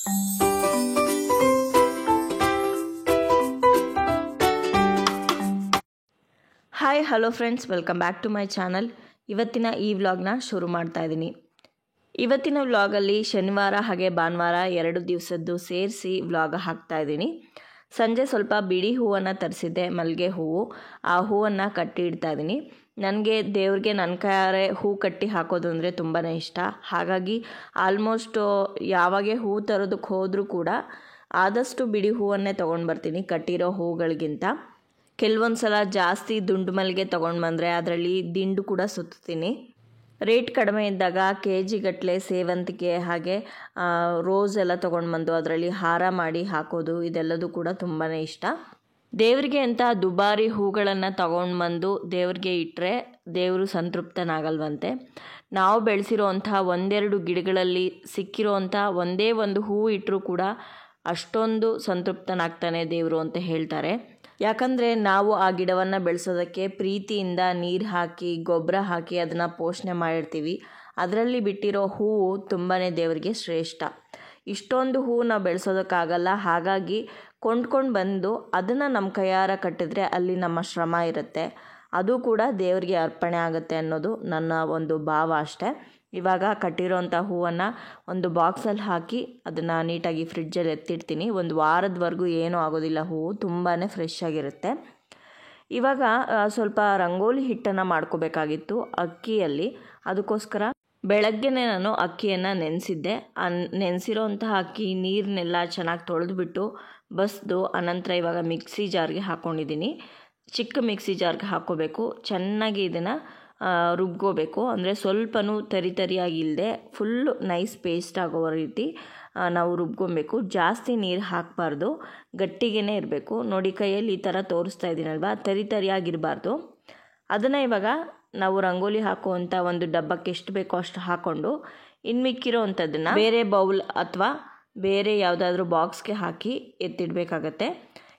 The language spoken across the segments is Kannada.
Hi hello friends, welcome back to my channel. ಇವತ್ತಿನ ಈ ವ್ಲಾಗ್ನ ಶುರು ಮಾಡ್ತಾ ಇದ್ದೀನಿ. ಇವತ್ತಿನ ವ್ಲಾಗಲ್ಲಿ ಶನಿವಾರ ಹಾಗೆ ಭಾನುವಾರ 2 ದಿವಸದ್ದು ಸೇರಿಸಿ ವ್ಲಾಗ್ ಹಾಕ್ತಾ ಇದ್ದೀನಿ. ಸಂಜೆ ಸ್ವಲ್ಪ ಬಿಡಿ ಹೂವನ್ನು ತರಿಸಿದ್ದೆ, ಮಲ್ಲಿಗೆ ಹೂವು. ಆ ಹೂವನ್ನು ಕಟ್ಟಿ ಇಡ್ತಾ ಇದ್ದೀನಿ. ನನಗೆ ದೇವ್ರಿಗೆ ನನ್ನ ಕೈಯಾರೆ ಹೂ ಕಟ್ಟಿ ಹಾಕೋದು ಅಂದರೆ ತುಂಬಾ ಇಷ್ಟ. ಹಾಗಾಗಿ ಆಲ್ಮೋಸ್ಟ್ ಯಾವಾಗೆ ಹೂ ತರೋದಕ್ಕೆ ಹೋದರೂ ಕೂಡ ಆದಷ್ಟು ಬಿಡಿ ಹೂವನ್ನೇ ತೊಗೊಂಡು ಬರ್ತೀನಿ ಕಟ್ಟಿರೋ ಹೂಗಳಿಗಿಂತ. ಕೆಲವೊಂದು ಸಲ ಜಾಸ್ತಿ ದುಂಡು ಮಲ್ಲಿಗೆ ತೊಗೊಂಡು ಬಂದರೆ ಅದರಲ್ಲಿ ದಿಂಡು ಕೂಡ ಸುತ್ತೀನಿ. ರೇಟ್ ಕಡಿಮೆ ಇದ್ದಾಗ KG ಗಟ್ಟಲೆ ಸೇವಂತಿಗೆ ಹಾಗೆ ರೋಸ್ ಎಲ್ಲ ತೊಗೊಂಡು ಬಂದು ಅದರಲ್ಲಿ ಹಾರ ಮಾಡಿ ಹಾಕೋದು, ಇದೆಲ್ಲದೂ ಕೂಡ ತುಂಬಾ ಇಷ್ಟ. ದೇವರಿಗೆ ಅಂತ ದುಬಾರಿ ಹೂಗಳನ್ನು ತೊಗೊಂಡು ಬಂದು ದೇವ್ರಿಗೆ ಇಟ್ಟರೆ ದೇವರು ಸಂತೃಪ್ತನಾಗಲ್ವಂತೆ. ನಾವು ಬೆಳೆಸಿರೋವಂಥ ಒಂದೆರಡು ಗಿಡಗಳಲ್ಲಿ ಸಿಕ್ಕಿರೋವಂಥ ಒಂದೇ ಒಂದು ಹೂ ಇಟ್ಟರೂ ಕೂಡ ಅಷ್ಟೊಂದು ಸಂತೃಪ್ತನಾಗ್ತಾನೆ ದೇವರು ಅಂತ ಹೇಳ್ತಾರೆ. ಯಾಕಂದರೆ ನಾವು ಆ ಗಿಡವನ್ನು ಬೆಳೆಸೋದಕ್ಕೆ ಪ್ರೀತಿಯಿಂದ ನೀರು ಹಾಕಿ ಗೊಬ್ಬರ ಹಾಕಿ ಅದನ್ನು ಪೋಷಣೆ ಮಾಡಿರ್ತೀವಿ. ಅದರಲ್ಲಿ ಬಿಟ್ಟಿರೋ ಹೂವು ತುಂಬಾ ದೇವರಿಗೆ ಶ್ರೇಷ್ಠ. ಇಷ್ಟೊಂದು ಹೂವು ನಾವು ಬೆಳೆಸೋದಕ್ಕಾಗಲ್ಲ. ಹಾಗಾಗಿ ಕೊಂಡ್ಕೊಂಡು ಬಂದು ಅದನ್ನು ನಮ್ಮ ಕೈಯಾರ ಕಟ್ಟಿದ್ರೆ ಅಲ್ಲಿ ನಮ್ಮ ಶ್ರಮ ಇರುತ್ತೆ, ಅದು ಕೂಡ ದೇವರಿಗೆ ಅರ್ಪಣೆ ಆಗುತ್ತೆ ಅನ್ನೋದು ನನ್ನ ಒಂದು ಭಾವ ಅಷ್ಟೇ. ಇವಾಗ ಕಟ್ಟಿರೋಂಥ ಹೂವನ್ನು ಒಂದು ಬಾಕ್ಸಲ್ಲಿ ಹಾಕಿ ಅದನ್ನು ನೀಟಾಗಿ ಫ್ರಿಡ್ಜಲ್ಲಿ ಎತ್ತಿಡ್ತೀನಿ. ಒಂದು ವಾರದವರೆಗೂ ಏನೂ ಆಗೋದಿಲ್ಲ, ಹೂವು ತುಂಬಾ ಫ್ರೆಶ್ ಆಗಿರುತ್ತೆ. ಇವಾಗ ಸ್ವಲ್ಪ ರಂಗೋಲಿ ಹಿಟ್ಟನ್ನು ಮಾಡ್ಕೋಬೇಕಾಗಿತ್ತು ಅಕ್ಕಿಯಲ್ಲಿ. ಅದಕ್ಕೋಸ್ಕರ ಬೆಳಗ್ಗೆನೇ ನಾನು ಅಕ್ಕಿಯನ್ನು ನೆನೆಸಿದ್ದೆ. ನೆನೆಸಿರೋಂತಹ ಅಕ್ಕಿ ನೀರನ್ನೆಲ್ಲ ಚೆನ್ನಾಗಿ ತೊಳೆದುಬಿಟ್ಟು ಬಸಿದು ಅನಂತರ ಇವಾಗ ಮಿಕ್ಸಿ ಜಾರ್ಗೆ ಹಾಕ್ಕೊಂಡಿದ್ದೀನಿ. ಚಿಕ್ಕ ಮಿಕ್ಸಿ ಜಾರ್ಗೆ ಹಾಕ್ಕೋಬೇಕು. ಚೆನ್ನಾಗಿ ಇದನ್ನು ರುಬ್ಕೋಬೇಕು. ಅಂದರೆ ಸ್ವಲ್ಪನೂ ತರಿಯಾಗಿಲ್ಲದೆ ಫುಲ್ಲು ನೈಸ್ ಪೇಸ್ಟ್ ಆಗೋ ರೀತಿ ನಾವು ರುಬ್ಕೊಬೇಕು. ಜಾಸ್ತಿ ನೀರು ಹಾಕಬಾರ್ದು, ಗಟ್ಟಿಗೇ ಇರಬೇಕು. ನೋಡಿ, ಕೈಯಲ್ಲಿ ಈ ಥರ ತೋರಿಸ್ತಾ ಇದ್ದೀನಲ್ವ, ತರಿಯಾಗಿರಬಾರ್ದು. ಅದನ್ನು ಇವಾಗ ನಾವು ರಂಗೋಲಿ ಹಾಕುವಂಥ ಒಂದು ಡಬ್ಬಕ್ಕೆ ಎಷ್ಟು ಬೇಕೋ ಅಷ್ಟು ಹಾಕ್ಕೊಂಡು ಇನ್ನು ಮಿಕ್ಕಿರೋ ಅಂಥದ್ದನ್ನು ಬೇರೆ ಬೌಲ್ ಅಥವಾ ಬೇರೆ ಯಾವುದಾದ್ರೂ ಬಾಕ್ಸ್ಗೆ ಹಾಕಿ ಎತ್ತಿಡಬೇಕಾಗತ್ತೆ.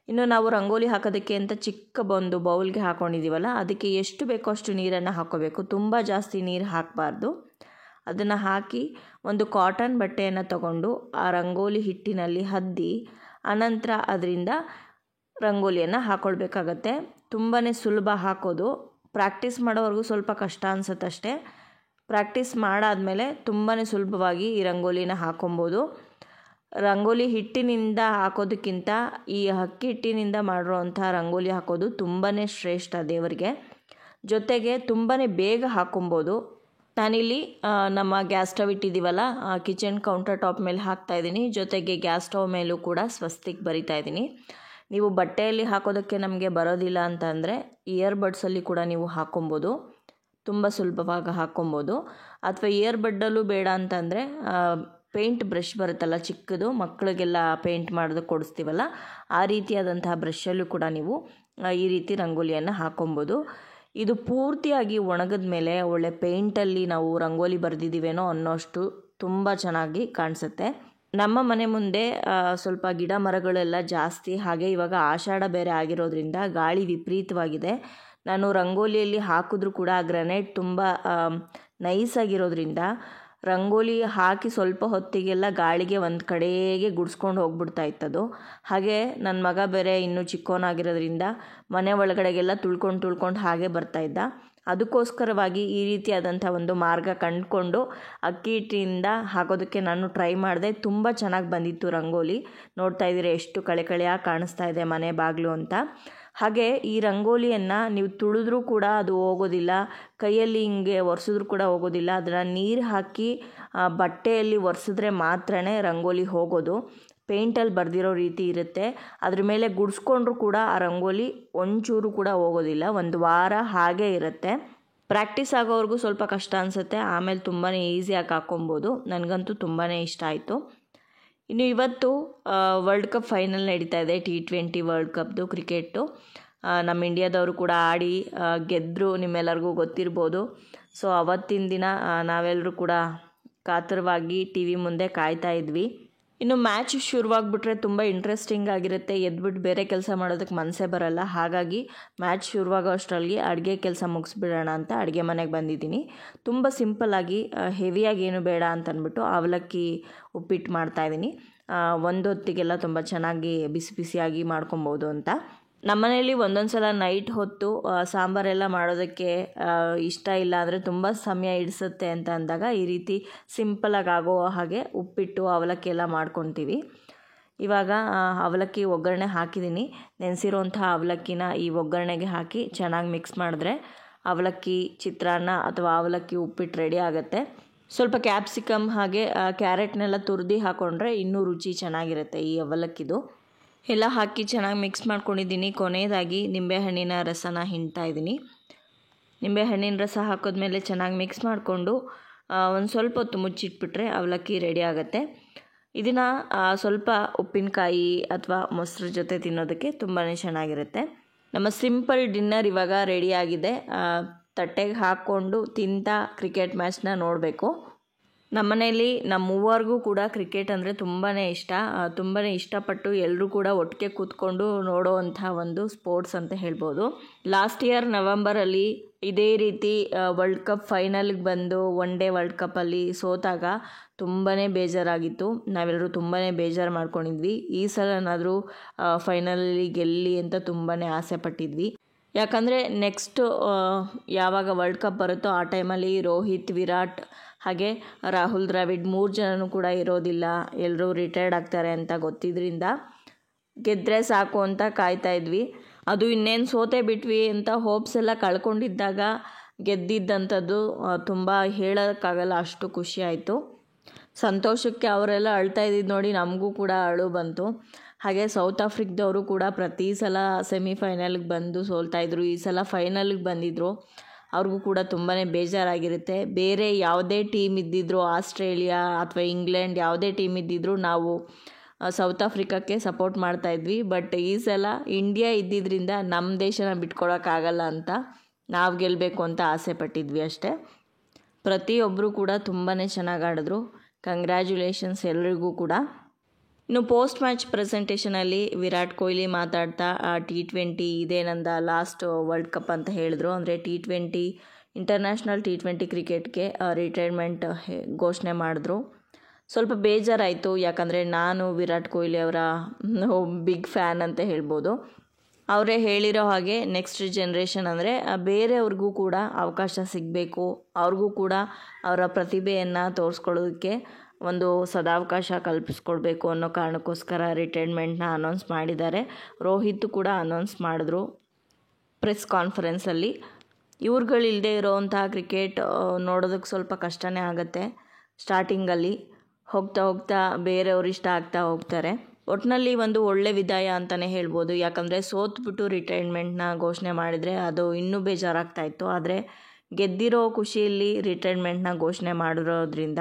ಇನ್ನು ನಾವು ರಂಗೋಲಿ ಹಾಕೋದಕ್ಕೆ ಅಂತ ಚಿಕ್ಕ ಒಂದು ಬೌಲ್ಗೆ ಹಾಕ್ಕೊಂಡಿದ್ದೀವಲ್ಲ, ಅದಕ್ಕೆ ಎಷ್ಟು ಬೇಕೋ ಅಷ್ಟು ನೀರನ್ನು ಹಾಕ್ಕೋಬೇಕು. ತುಂಬ ಜಾಸ್ತಿ ನೀರು ಹಾಕಬಾರ್ದು. ಅದನ್ನು ಹಾಕಿ ಒಂದು ಕಾಟನ್ ಬಟ್ಟೆಯನ್ನು ತಗೊಂಡು ಆ ರಂಗೋಲಿ ಹಿಟ್ಟಿನಲ್ಲಿ ಹದ್ದಿ ಅನಂತರ ಅದರಿಂದ ರಂಗೋಲಿಯನ್ನು ಹಾಕ್ಕೊಳ್ಬೇಕಾಗತ್ತೆ. ತುಂಬಾ ಸುಲಭ ಹಾಕೋದು. ಪ್ರಾಕ್ಟೀಸ್ ಮಾಡೋವರೆಗೂ ಸ್ವಲ್ಪ ಕಷ್ಟ ಅನಿಸುತ್ತಷ್ಟೇ. ಪ್ರಾಕ್ಟೀಸ್ ಮಾಡಾದಮೇಲೆ ತುಂಬಾ ಸುಲಭವಾಗಿ ಈ ರಂಗೋಲಿನ ಹಾಕ್ಕೊಬೋದು. ರಂಗೋಲಿ ಹಿಟ್ಟಿನಿಂದ ಹಾಕೋದಕ್ಕಿಂತ ಈ ಅಕ್ಕಿ ಹಿಟ್ಟಿನಿಂದ ಮಾಡಿರೋವಂಥ ರಂಗೋಲಿ ಹಾಕೋದು ತುಂಬಾ ಶ್ರೇಷ್ಠ ದೇವರಿಗೆ. ಜೊತೆಗೆ ತುಂಬಾ ಬೇಗ ಹಾಕ್ಕೊಬೋದು. ನಾನಿಲ್ಲಿ ನಮ್ಮ ಗ್ಯಾಸ್ ಸ್ಟವ್ ಇಟ್ಟಿದ್ದೀವಲ್ಲ, ಕಿಚನ್ ಕೌಂಟರ್ ಟಾಪ್ ಮೇಲೆ ಹಾಕ್ತಾಯಿದ್ದೀನಿ. ಜೊತೆಗೆ ಗ್ಯಾಸ್ ಸ್ಟವ್ ಮೇಲೂ ಕೂಡ ಸ್ವಸ್ತಿಕ್ ಬರಿತಾ ಇದ್ದೀನಿ. ನೀವು ಬಟ್ಟೆಯಲ್ಲಿ ಹಾಕೋದಕ್ಕೆ ನಮಗೆ ಬರೋದಿಲ್ಲ ಅಂತಂದರೆ ಇಯರ್ಬಡ್ಸಲ್ಲಿ ಕೂಡ ನೀವು ಹಾಕ್ಕೊಬೋದು, ತುಂಬ ಸುಲಭವಾಗಿ ಹಾಕ್ಕೊಬೋದು. ಅಥವಾ ಇಯರ್ಬಡ್ಡಲ್ಲೂ ಬೇಡ ಅಂತಂದರೆ ಪೇಂಟ್ ಬ್ರಷ್ ಬರುತ್ತಲ್ಲ ಚಿಕ್ಕದು, ಮಕ್ಕಳಿಗೆಲ್ಲ ಪೇಂಟ್ ಮಾಡೋದಕ್ಕೆ ಕೊಡಿಸ್ತೀವಲ್ಲ, ಆ ರೀತಿಯಾದಂತಹ ಬ್ರಷಲ್ಲೂ ಕೂಡ ನೀವು ಈ ರೀತಿ ರಂಗೋಲಿಯನ್ನು ಹಾಕ್ಕೊಬೋದು. ಇದು ಪೂರ್ತಿಯಾಗಿ ಒಣಗಿದ ಮೇಲೆ ಒಳ್ಳೆ ಪೇಂಟಲ್ಲಿ ನಾವು ರಂಗೋಲಿ ಬರೆದಿದ್ದೀವೇನೋ ಅನ್ನೋಷ್ಟು ತುಂಬ ಚೆನ್ನಾಗಿ ಕಾಣಿಸುತ್ತೆ. ನಮ್ಮ ಮನೆ ಮುಂದೆ ಸ್ವಲ್ಪ ಗಿಡ ಮರಗಳೆಲ್ಲ ಜಾಸ್ತಿ. ಹಾಗೆ ಇವಾಗ ಆಷಾಢ ಬೇರೆ ಆಗಿರೋದ್ರಿಂದ ಗಾಳಿ ವಿಪರೀತವಾಗಿದೆ. ನಾನು ರಂಗೋಲಿಯಲ್ಲಿ ಹಾಕಿದ್ರೂ ಕೂಡ ಗ್ರನೇಟ್ ತುಂಬ ನೈಸಾಗಿರೋದ್ರಿಂದ ರಂಗೋಲಿ ಹಾಕಿ ಸ್ವಲ್ಪ ಹೊತ್ತಿಗೆಲ್ಲ ಗಾಳಿಗೆ ಒಂದು ಕಡೆಗೆ ಗುಡಿಸ್ಕೊಂಡು ಹೋಗ್ಬಿಡ್ತಾ ಇತ್ತದು. ಹಾಗೆ ನನ್ನ ಮಗ ಬೇರೆ ಇನ್ನೂ ಚಿಕ್ಕವನಾಗಿರೋದ್ರಿಂದ ಮನೆ ಒಳಗಡೆಗೆಲ್ಲ ತುಳ್ಕೊಂಡು ಹಾಗೆ ಬರ್ತಾಯಿದ್ದ. ಅದಕ್ಕೋಸ್ಕರವಾಗಿ ಈ ರೀತಿಯಾದಂಥ ಒಂದು ಮಾರ್ಗ ಕಂಡುಕೊಂಡು ಅಕ್ಕಿ ಹಿಟ್ಟಿನಿಂದ ಹಾಕೋದಕ್ಕೆ ನಾನು ಟ್ರೈ ಮಾಡಿದೆ. ತುಂಬ ಚೆನ್ನಾಗಿ ಬಂದಿತ್ತು ರಂಗೋಲಿ. ನೋಡ್ತಾ ಇದ್ದೀರಾ ಎಷ್ಟು ಕಳೆಯಾಗಿ ಕಾಣಿಸ್ತಾ ಇದೆ ಮನೆ ಬಾಗಿಲು ಅಂತ. ಹಾಗೆ ಈ ರಂಗೋಲಿಯನ್ನು ನೀವು ತುಳಿದ್ರೂ ಕೂಡ ಅದು ಹೋಗೋದಿಲ್ಲ, ಕೈಯಲ್ಲಿ ಹಿಂಗೆ ಒರೆಸಿದ್ರೂ ಕೂಡ ಹೋಗೋದಿಲ್ಲ. ಅದನ್ನು ನೀರು ಹಾಕಿ ಬಟ್ಟೆಯಲ್ಲಿ ಒರೆಸಿದ್ರೆ ಮಾತ್ರ ರಂಗೋಲಿ ಹೋಗೋದು. ಪೇಂಟಲ್ಲಿ ಬರೆದಿರೋ ರೀತಿ ಇರುತ್ತೆ. ಅದ್ರ ಮೇಲೆ ಗುಡಿಸ್ಕೊಂಡ್ರೂ ಕೂಡ ಆ ರಂಗೋಲಿ ಒಂಚೂರು ಕೂಡ ಹೋಗೋದಿಲ್ಲ. ಒಂದು ವಾರ ಹಾಗೇ ಇರುತ್ತೆ. ಪ್ರಾಕ್ಟೀಸ್ ಆಗೋವರೆಗೂ ಸ್ವಲ್ಪ ಕಷ್ಟ ಅನಿಸುತ್ತೆ, ಆಮೇಲೆ ತುಂಬಾ ಈಸಿಯಾಗಿ ಹಾಕ್ಕೊಬೋದು. ನನಗಂತೂ ತುಂಬಾ ಇಷ್ಟ ಆಯಿತು. ಇನ್ನು ಇವತ್ತು ವರ್ಲ್ಡ್ ಕಪ್ ಫೈನಲ್ ನಡೀತಾ ಇದೆ, T20 ವರ್ಲ್ಡ್ ಕಪ್ದು ಕ್ರಿಕೆಟು. ನಮ್ಮ ಇಂಡಿಯಾದವರು ಕೂಡ ಆಡಿ ಗೆದ್ದರು, ನಿಮ್ಮೆಲ್ಲರಿಗೂ ಗೊತ್ತಿರ್ಬೋದು. ಸೊ ಅವತ್ತಿನ ದಿನ ನಾವೆಲ್ಲರೂ ಕೂಡ ಕಾತರವಾಗಿ TV ಮುಂದೆ ಕಾಯ್ತಾ ಇದ್ವಿ. ಇನ್ನು ಮ್ಯಾಚ್ ಶುರುವಾಗ್ಬಿಟ್ರೆ ತುಂಬ ಇಂಟ್ರೆಸ್ಟಿಂಗ್ ಆಗಿರುತ್ತೆ, ಎದ್ಬಿಟ್ಟು ಬೇರೆ ಕೆಲಸ ಮಾಡೋದಕ್ಕೆ ಮನಸ್ಸೇ ಬರಲ್ಲ. ಹಾಗಾಗಿ ಮ್ಯಾಚ್ ಶುರುವಾಗೋ ಅಷ್ಟರಲ್ಲಿ ಅಡುಗೆ ಕೆಲಸ ಮುಗಿಸ್ಬಿಡೋಣ ಅಂತ ಅಡುಗೆ ಮನೆಗೆ ಬಂದಿದ್ದೀನಿ. ತುಂಬ ಸಿಂಪಲ್ಲಾಗಿ ಹೆವಿಯಾಗಿ ಏನು ಬೇಡ ಅಂತ ಅಂದ್ಬಿಟ್ಟು ಅವಲಕ್ಕಿ ಉಪ್ಪಿಟ್ಟು ಮಾಡ್ತಾಯಿದ್ದೀನಿ. ಒಂದು ಹೊತ್ತಿಗೆಲ್ಲ ತುಂಬ ಚೆನ್ನಾಗಿ ಬಿಸಿ ಬಿಸಿಯಾಗಿ ಮಾಡ್ಕೊಬೋದು ಅಂತ. ನಮ್ಮನೇಲಿ ಒಂದೊಂದು ಸಲ ನೈಟ್ ಹೊತ್ತು ಸಾಂಬಾರೆಲ್ಲ ಮಾಡೋದಕ್ಕೆ ಇಷ್ಟ ಇಲ್ಲ ಅಂದರೆ ತುಂಬ ಸಮಯ ಹಿಡಿಸುತ್ತೆ ಅಂತ ಅಂದಾಗ ಈ ರೀತಿ ಸಿಂಪಲಾಗಿ ಆಗೋ ಹಾಗೆ ಉಪ್ಪಿಟ್ಟು ಅವಲಕ್ಕಿ ಎಲ್ಲ ಮಾಡ್ಕೊತೀವಿ. ಇವಾಗ ಅವಲಕ್ಕಿ ಒಗ್ಗರಣೆ ಹಾಕಿದ್ದೀನಿ. ನೆನೆಸಿರೋಂಥ ಅವಲಕ್ಕಿನ ಈ ಒಗ್ಗರಣೆಗೆ ಹಾಕಿ ಚೆನ್ನಾಗಿ ಮಿಕ್ಸ್ ಮಾಡಿದ್ರೆ ಅವಲಕ್ಕಿ ಚಿತ್ರಾನ್ನ ಅಥವಾ ಅವಲಕ್ಕಿ ಉಪ್ಪಿಟ್ಟು ರೆಡಿ ಆಗುತ್ತೆ. ಸ್ವಲ್ಪ ಕ್ಯಾಪ್ಸಿಕಮ್ ಹಾಗೆ ಕ್ಯಾರೆಟ್ನೆಲ್ಲ ತುರಿದು ಹಾಕ್ಕೊಂಡ್ರೆ ಇನ್ನೂ ರುಚಿ ಚೆನ್ನಾಗಿರುತ್ತೆ ಈ ಅವಲಕ್ಕಿದು. ಎಲ್ಲ ಹಾಕಿ ಚೆನ್ನಾಗಿ ಮಿಕ್ಸ್ ಮಾಡ್ಕೊಂಡಿದ್ದೀನಿ. ಕೊನೆಯದಾಗಿ ನಿಂಬೆಹಣ್ಣಿನ ರಸನ ಹಿಂಡ್ತಾ ಇದ್ದೀನಿ. ನಿಂಬೆಹಣ್ಣಿನ ರಸ ಹಾಕಿದ್ಮೇಲೆ ಚೆನ್ನಾಗಿ ಮಿಕ್ಸ್ ಮಾಡಿಕೊಂಡು ಒಂದು ಸ್ವಲ್ಪ ಹೊತ್ತು ಮುಚ್ಚಿಟ್ಬಿಟ್ರೆ ಅವಲಕ್ಕಿ ರೆಡಿ ಆಗುತ್ತೆ. ಇದನ್ನು ಸ್ವಲ್ಪ ಉಪ್ಪಿನಕಾಯಿ ಅಥವಾ ಮೊಸರು ಜೊತೆ ತಿನ್ನೋದಕ್ಕೆ ತುಂಬಾ ಚೆನ್ನಾಗಿರುತ್ತೆ. ನಮ್ಮ ಸಿಂಪಲ್ ಡಿನ್ನರ್ ಇವಾಗ ರೆಡಿಯಾಗಿದೆ. ತಟ್ಟೆಗೆ ಹಾಕ್ಕೊಂಡು ತಿಂತಾ ಕ್ರಿಕೆಟ್ ಮ್ಯಾಚ್ನ ನೋಡಬೇಕು. ನಮ್ಮನೇಲಿ ನಮ್ಮ ಮೂವರಿಗೂ ಕೂಡ ಕ್ರಿಕೆಟ್ ಅಂದರೆ ತುಂಬಾ ಇಷ್ಟ. ತುಂಬಾ ಇಷ್ಟಪಟ್ಟು ಎಲ್ಲರೂ ಕೂಡ ಒಟ್ಟಿಗೆ ಕೂತ್ಕೊಂಡು ನೋಡೋವಂಥ ಒಂದು ಸ್ಪೋರ್ಟ್ಸ್ ಅಂತ ಹೇಳ್ಬೋದು. ಲಾಸ್ಟ್ ಇಯರ್ ನವೆಂಬರಲ್ಲಿ ಇದೇ ರೀತಿ ವರ್ಲ್ಡ್ ಕಪ್ ಫೈನಲ್ಗೆ ಬಂದು ಒನ್ ಡೇ ವರ್ಲ್ಡ್ ಕಪ್ಪಲ್ಲಿ ಸೋತಾಗ ತುಂಬಾ ಬೇಜಾರಾಗಿತ್ತು. ನಾವೆಲ್ಲರೂ ತುಂಬಾ ಬೇಜಾರು ಮಾಡ್ಕೊಂಡಿದ್ವಿ. ಈ ಸಲನಾದರೂ ಫೈನಲಲ್ಲಿ ಗೆಲ್ಲಿ ಅಂತ ತುಂಬಾ ಆಸೆ ಪಟ್ಟಿದ್ವಿ. ಯಾಕಂದರೆ ನೆಕ್ಸ್ಟ್ ಯಾವಾಗ ವರ್ಲ್ಡ್ ಕಪ್ ಬರುತ್ತೋ ಆ ಟೈಮಲ್ಲಿ ರೋಹಿತ್, ವಿರಾಟ್ ಹಾಗೆ ರಾಹುಲ್ ದ್ರಾವಿಡ್ 3 ಜನನೂ ಕೂಡ ಇರೋದಿಲ್ಲ, ಎಲ್ಲರೂ ರಿಟೈರ್ಡ್ ಆಗ್ತಾರೆ ಅಂತ ಗೊತ್ತಿದ್ದರಿಂದ ಗೆದ್ದರೆ ಸಾಕು ಅಂತ ಕಾಯ್ತಾ ಇದ್ವಿ. ಅದು ಇನ್ನೇನು ಸೋತೆ ಬಿಟ್ವಿ ಅಂತ ಹೋಪ್ಸ್ ಎಲ್ಲ ಕಳ್ಕೊಂಡಿದ್ದಾಗ ಗೆದ್ದಿದ್ದಂಥದ್ದು ತುಂಬ ಹೇಳೋಕ್ಕಾಗಲ್ಲ, ಅಷ್ಟು ಖುಷಿ ಆಯಿತು. ಸಂತೋಷಕ್ಕೆ ಅವರೆಲ್ಲ ಅಳ್ತಾ ಇದ್ದಿದ್ದು ನೋಡಿ ನಮಗೂ ಕೂಡ ಅಳು ಬಂತು. ಹಾಗೆ ಸೌತ್ ಆಫ್ರಿಕಾದವರು ಕೂಡ ಪ್ರತಿ ಸಲ ಸೆಮಿಫೈನಲ್ಗೆ ಬಂದು ಸೋಲ್ತಾಯಿದ್ರು. ಈ ಸಲ ಫೈನಲ್ಗೆ ಬಂದಿದ್ದರು. ಅವ್ರಿಗೂ ಕೂಡ ತುಂಬಾ ಬೇಜಾರಾಗಿರುತ್ತೆ. ಬೇರೆ ಯಾವುದೇ ಟೀಮ್ ಇದ್ದಿದ್ರು, ಆಸ್ಟ್ರೇಲಿಯಾ ಅಥವಾ ಇಂಗ್ಲೆಂಡ್ ಯಾವುದೇ ಟೀಮ್ ಇದ್ದಿದ್ರು ನಾವು ಸೌತ್ ಆಫ್ರಿಕಾಕ್ಕೆ ಸಪೋರ್ಟ್ ಮಾಡ್ತಾಯಿದ್ವಿ. ಬಟ್ ಈ ಸಲ ಇಂಡಿಯಾ ಇದ್ದಿದ್ದರಿಂದ ನಮ್ಮ ದೇಶನ ಬಿಟ್ಕೊಡೋಕ್ಕಾಗಲ್ಲ ಅಂತ ನಾವು ಗೆಲ್ಲಬೇಕು ಅಂತ ಆಸೆ ಪಟ್ಟಿದ್ವಿ ಅಷ್ಟೇ. ಪ್ರತಿಯೊಬ್ಬರು ಕೂಡ ತುಂಬಾ ಚೆನ್ನಾಗಿ ಆಡಿದ್ರು. ಕಂಗ್ರ್ಯಾಚುಲೇಷನ್ಸ್ ಎಲ್ರಿಗೂ ಕೂಡ. ಇನ್ನು ಪೋಸ್ಟ್ ಮ್ಯಾಚ್ ಪ್ರೆಸೆಂಟೇಷನಲ್ಲಿ ವಿರಾಟ್ ಕೊಹ್ಲಿ ಮಾತಾಡ್ತಾ T20 ಇದೇ ನಂದ ಲಾಸ್ಟ್ ವರ್ಲ್ಡ್ ಕಪ್ ಅಂತ ಹೇಳಿದ್ರು. ಅಂದರೆ T20 ಇಂಟರ್ನ್ಯಾಷನಲ್ T20 ಕ್ರಿಕೆಟ್ಗೆ ರಿಟೈರ್ಮೆಂಟ್ ಘೋಷಣೆ ಮಾಡಿದ್ರು. ಸ್ವಲ್ಪ ಬೇಜಾರಾಯಿತು, ಯಾಕಂದರೆ ನಾನು ವಿರಾಟ್ ಕೊಹ್ಲಿ ಅವರ ಬಿಗ್ ಫ್ಯಾನ್ ಅಂತ ಹೇಳ್ಬೋದು. ಅವರೇ ಹೇಳಿರೋ ಹಾಗೆ ನೆಕ್ಸ್ಟ್ ಜನ್ರೇಷನ್ ಅಂದರೆ ಬೇರೆಯವ್ರಿಗೂ ಕೂಡ ಅವಕಾಶ ಸಿಗಬೇಕು, ಅವ್ರಿಗೂ ಕೂಡ ಅವರ ಪ್ರತಿಭೆಯನ್ನು ತೋರಿಸ್ಕೊಳ್ಳೋದಕ್ಕೆ ಒಂದು ಸದಾವಕಾಶ ಕಲ್ಪಿಸ್ಕೊಡ್ಬೇಕು ಅನ್ನೋ ಕಾರಣಕ್ಕೋಸ್ಕರ ರಿಟೈರ್ಮೆಂಟ್ನ ಅನೌನ್ಸ್ ಮಾಡಿದ್ದಾರೆ. ರೋಹಿತ್ ಕೂಡ ಅನೌನ್ಸ್ ಮಾಡಿದ್ರು ಪ್ರೆಸ್ ಕಾನ್ಫರೆನ್ಸಲ್ಲಿ. ಇವ್ರುಗಳಿಲ್ಲದೆ ಇರೋವಂತಹ ಕ್ರಿಕೆಟ್ ನೋಡೋದಕ್ಕೆ ಸ್ವಲ್ಪ ಕಷ್ಟನೇ ಆಗುತ್ತೆ. ಸ್ಟಾರ್ಟಿಂಗಲ್ಲಿ ಹೋಗ್ತಾ ಹೋಗ್ತಾ ಬೇರೆಯವ್ರು ಇಷ್ಟ ಆಗ್ತಾ ಹೋಗ್ತಾರೆ. ಒಟ್ಟಿನಲ್ಲಿ ಒಂದು ಒಳ್ಳೆ ವಿದಾಯ ಅಂತಲೇ ಹೇಳ್ಬೋದು. ಯಾಕಂದರೆ ಸೋತ್ಬಿಟ್ಟು ರಿಟೈರ್ಮೆಂಟ್ನ ಘೋಷಣೆ ಮಾಡಿದರೆ ಅದು ಇನ್ನೂ ಬೇಜಾರಾಗ್ತಾಯಿತ್ತು. ಆದರೆ ಗೆದ್ದಿರೋ ಖುಷಿಯಲ್ಲಿ ರಿಟೈರ್ಮೆಂಟ್ನ ಘೋಷಣೆ ಮಾಡಿರೋದ್ರಿಂದ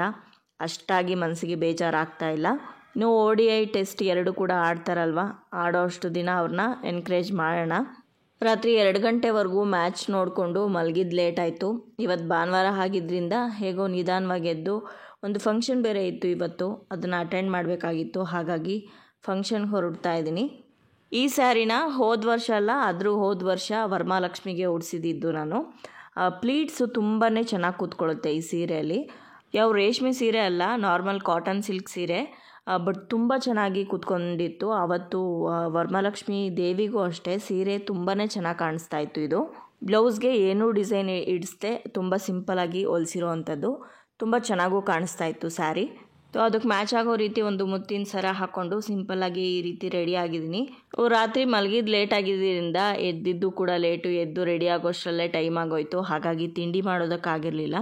ಅಷ್ಟಾಗಿ ಮನಸ್ಸಿಗೆ ಬೇಜಾರಾಗ್ತಾ ಇಲ್ಲ. ಇನ್ನು ODI ಟೆಸ್ಟ್ 2 ಕೂಡ ಆಡ್ತಾರಲ್ವ, ಆಡೋ ಅಷ್ಟು ದಿನ ಅವ್ರನ್ನ ಎನ್ಕರೇಜ್ ಮಾಡೋಣ. ರಾತ್ರಿ 2 ಗಂಟೆವರೆಗೂ ಮ್ಯಾಚ್ ನೋಡಿಕೊಂಡು ಮಲಗಿದ್ದು ಲೇಟ್ ಆಯಿತು. ಇವತ್ತು ಭಾನುವಾರ ಆಗಿದ್ದರಿಂದ ಹೇಗೋ ನಿಧಾನವಾಗಿ ಎದ್ದು ಒಂದು ಫಂಕ್ಷನ್ ಬೇರೆ ಇತ್ತು ಇವತ್ತು, ಅದನ್ನು ಅಟೆಂಡ್ ಮಾಡಬೇಕಾಗಿತ್ತು. ಹಾಗಾಗಿ ಫಂಕ್ಷನ್ಗೆ ಹೊರಡ್ತಾ ಇದ್ದೀನಿ. ಈ ಸ್ಯಾರಿನ ಹೋದ ವರ್ಷ ಅಲ್ಲ, ಆದರೂ ಹೋದ ವರ್ಷ ವರಮಹಾಲಕ್ಷ್ಮಿಗೆ ಉಡಿಸಿದ್ದು ನಾನು. ಪ್ಲೀಟ್ಸು ತುಂಬಾ ಚೆನ್ನಾಗಿ ಕೂತ್ಕೊಳ್ಳುತ್ತೆ ಈ ಸೀರೆಯಲ್ಲಿ. ಯಾವ ರೇಷ್ಮೆ ಸೀರೆ ಅಲ್ಲ, ನಾರ್ಮಲ್ ಕಾಟನ್ ಸಿಲ್ಕ್ ಸೀರೆ, ಬಟ್ ತುಂಬ ಚೆನ್ನಾಗಿ ಕೂತ್ಕೊಂಡಿತ್ತು. ಆವತ್ತು ವರಮಹಾಲಕ್ಷ್ಮಿ ದೇವಿಗೂ ಅಷ್ಟೇ ಸೀರೆ ತುಂಬಾ ಚೆನ್ನಾಗಿ ಕಾಣಿಸ್ತಾ ಇತ್ತು. ಇದು ಬ್ಲೌಸ್ಗೆ ಏನೂ ಡಿಸೈನ್ ಇಡಿಸ್ದೆ ತುಂಬ ಸಿಂಪಲಾಗಿ ಹೊಲಿಸಿರೋ ಅಂಥದ್ದು, ತುಂಬ ಚೆನ್ನಾಗೂ ಕಾಣಿಸ್ತಾ ಇತ್ತು ಸ್ಯಾರಿ. ಅದಕ್ಕೆ ಮ್ಯಾಚ್ ಆಗೋ ರೀತಿ ಒಂದು ಮುತ್ತಿನ ಸರ ಹಾಕ್ಕೊಂಡು ಸಿಂಪಲ್ಲಾಗಿ ಈ ರೀತಿ ರೆಡಿ ಆಗಿದ್ದೀನಿ. ರಾತ್ರಿ ಮಲಗಿದ್ದು ಲೇಟ್ ಆಗಿದ್ದರಿಂದ ಎದ್ದಿದ್ದು ಕೂಡ ಲೇಟು, ಎದ್ದು ರೆಡಿ ಆಗೋಷ್ಟರಲ್ಲೇ ಟೈಮ್ ಆಗೋಯ್ತು. ಹಾಗಾಗಿ ತಿಂಡಿ ಮಾಡೋದಕ್ಕಾಗಿರಲಿಲ್ಲ.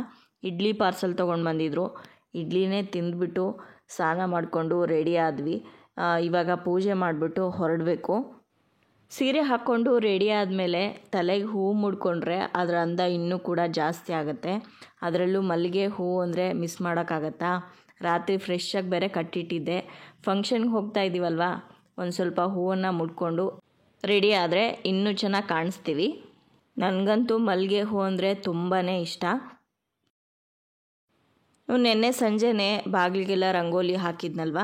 ಇಡ್ಲಿ ಪಾರ್ಸಲ್ ತೊಗೊಂಡು ಬಂದಿದ್ರು. ಇಡ್ಲಿನೇ ತಿಂದ್ಬಿಟ್ಟು ಸ್ನಾನ ಮಾಡಿಕೊಂಡು ರೆಡಿ ಆದ್ವಿ. ಇವಾಗ ಪೂಜೆ ಮಾಡಿಬಿಟ್ಟು ಹೊರಡಬೇಕು. ಸೀರೆ ಹಾಕ್ಕೊಂಡು ರೆಡಿ ಆದಮೇಲೆ ತಲೆಗೆ ಹೂವು ಮುಡ್ಕೊಂಡ್ರೆ ಅದರ ಅಂದ ಇನ್ನೂ ಕೂಡ ಜಾಸ್ತಿ ಆಗುತ್ತೆ. ಅದರಲ್ಲೂ ಮಲ್ಲಿಗೆ ಹೂವು ಅಂದರೆ ಮಿಸ್ ಮಾಡೋಕ್ಕಾಗತ್ತಾ? ರಾತ್ರಿ ಫ್ರೆಶ್ಶಾಗಿ ಬೇರೆ ಕಟ್ಟಿಟ್ಟಿದ್ದೆ. ಫಂಕ್ಷನ್ಗೆ ಹೋಗ್ತಾ ಇದ್ದೀವಲ್ವ, ಒಂದು ಸ್ವಲ್ಪ ಹೂವನ್ನು ಮುಡ್ಕೊಂಡು ರೆಡಿ ಆದರೆ ಇನ್ನೂ ಚೆನ್ನಾಗಿ ಕಾಣಿಸ್ತೀವಿ. ನನಗಂತೂ ಮಲ್ಲಿಗೆ ಹೂವು ಅಂದರೆ ತುಂಬಾ ಇಷ್ಟ. ನಿನ್ನೆ ಸಂಜೆನೇ ಬಾಗಿಲಿಗೆಲ್ಲ ರಂಗೋಲಿ ಹಾಕಿದ್ನಲ್ವ,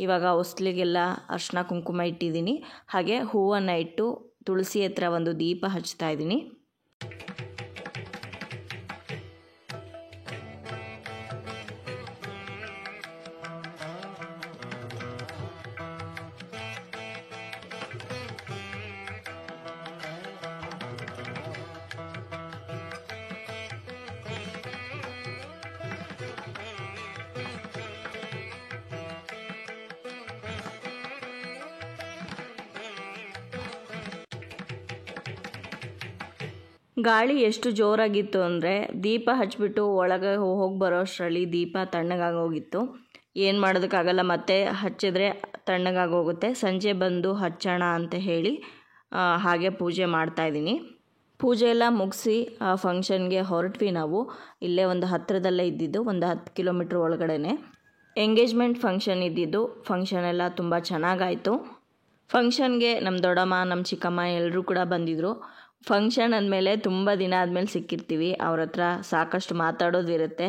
ಇವಾಗ ಹೊಸ್ಲಿಗೆಲ್ಲ ಅರ್ಶಿನ ಕುಂಕುಮ ಇಟ್ಟಿದ್ದೀನಿ. ಹಾಗೆ ಹೂವನ್ನು ಇಟ್ಟು ತುಳಸಿ ಹತ್ರ ಒಂದು ದೀಪ ಹಚ್ತಾ ಇದ್ದೀನಿ. ಗಾಳಿ ಎಷ್ಟು ಜೋರಾಗಿತ್ತು ಅಂದರೆ ದೀಪ ಹಚ್ಬಿಟ್ಟು ಒಳಗೆ ಹೋಗಿ ಬರೋ ಅಷ್ಟರಲ್ಲಿ ದೀಪ ತಣ್ಣಗಾಗೋಗಿತ್ತು. ಏನು ಮಾಡೋದಕ್ಕಾಗಲ್ಲ, ಮತ್ತೆ ಹಚ್ಚಿದ್ರೆ ತಣ್ಣಗಾಗೋಗುತ್ತೆ. ಸಂಜೆ ಬಂದು ಹಚ್ಚೋಣ ಅಂತ ಹೇಳಿ ಹಾಗೆ ಪೂಜೆ ಮಾಡ್ತಾಯಿದ್ದೀನಿ. ಪೂಜೆ ಎಲ್ಲ ಮುಗಿಸಿ ಫಂಕ್ಷನ್ಗೆ ಹೊರಟ್ವಿ ನಾವು. ಇಲ್ಲೇ ಒಂದು ಹತ್ತಿರದಲ್ಲೇ ಇದ್ದಿದ್ದು, ಒಂದು 10 ಕಿಲೋಮೀಟ್ರ್ ಒಳಗಡೆ ಎಂಗೇಜ್ಮೆಂಟ್ ಫಂಕ್ಷನ್ ಇದ್ದಿದ್ದು. ಫಂಕ್ಷನ್ ಎಲ್ಲ ತುಂಬ ಚೆನ್ನಾಗಾಯಿತು. ಫಂಕ್ಷನ್ಗೆ ನಮ್ಮ ದೊಡ್ಡಮ್ಮ, ನಮ್ಮ ಚಿಕ್ಕಮ್ಮ ಎಲ್ಲರೂ ಕೂಡ ಬಂದಿದ್ದರು. ಫಂಕ್ಷನ್ ಅಂದಮೇಲೆ ತುಂಬ ದಿನ ಆದಮೇಲೆ ಸಿಕ್ಕಿರ್ತೀವಿ, ಅವ್ರ ಹತ್ರ ಸಾಕಷ್ಟು ಮಾತಾಡೋದಿರುತ್ತೆ.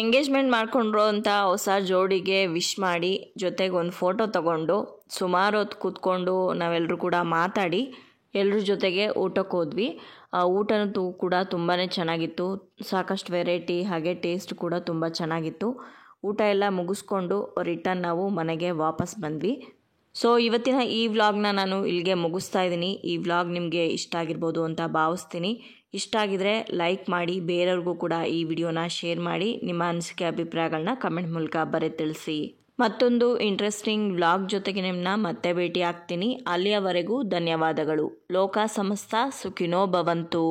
ಎಂಗೇಜ್ಮೆಂಟ್ ಮಾಡ್ಕೊಂಡ್ರು ಅಂತ ಹೊಸ ಜೋಡಿಗೆ ವಿಶ್ ಮಾಡಿ ಜೊತೆಗೆ ಒಂದು ಫೋಟೋ ತಗೊಂಡು ಸುಮಾರು ಹೊತ್ತು ಕೂತ್ಕೊಂಡು ನಾವೆಲ್ಲರೂ ಕೂಡ ಮಾತಾಡಿ ಎಲ್ಲರ ಜೊತೆಗೆ ಊಟಕ್ಕೆ ಹೋದ್ವಿ. ಊಟನೂ ಕೂಡ ತುಂಬಾ ಚೆನ್ನಾಗಿತ್ತು. ಸಾಕಷ್ಟು ವೆರೈಟಿ ಹಾಗೆ ಟೇಸ್ಟ್ ಕೂಡ ತುಂಬ ಚೆನ್ನಾಗಿತ್ತು. ಊಟ ಎಲ್ಲ ಮುಗಿಸ್ಕೊಂಡು ರಿಟರ್ನ್ ನಾವು ಮನೆಗೆ ವಾಪಸ್ ಬಂದ್ವಿ. ಸೊ ಇವತ್ತಿನ ಈ ವ್ಲಾಗ್ನ ನಾನು ಇಲ್ಲಿಗೆ ಮುಗಿಸ್ತಾ ಇದ್ದೀನಿ. ಈ ವ್ಲಾಗ್ ನಿಮಗೆ ಇಷ್ಟ ಆಗಿರ್ಬೋದು ಅಂತ ಭಾವಿಸ್ತೀನಿ. ಇಷ್ಟ ಆಗಿದ್ರೆ ಲೈಕ್ ಮಾಡಿ, ಬೇರೆಯವ್ರಿಗೂ ಕೂಡ ಈ ವಿಡಿಯೋನ ಶೇರ್ ಮಾಡಿ. ನಿಮ್ಮ ಅನಿಸಿಕೆ ಅಭಿಪ್ರಾಯಗಳನ್ನ ಕಮೆಂಟ್ ಮೂಲಕ ತಿಳಿಸಿ. ಮತ್ತೊಂದು ಇಂಟ್ರೆಸ್ಟಿಂಗ್ ವ್ಲಾಗ್ ಜೊತೆಗೆ ನಿಮ್ಮನ್ನ ಮತ್ತೆ ಭೇಟಿ ಆಗ್ತೀನಿ. ಅಲ್ಲಿಯವರೆಗೂ ಧನ್ಯವಾದಗಳು. ಲೋಕ ಸಮಸ್ತ ಸುಖಿನೋ ಭವಂತು.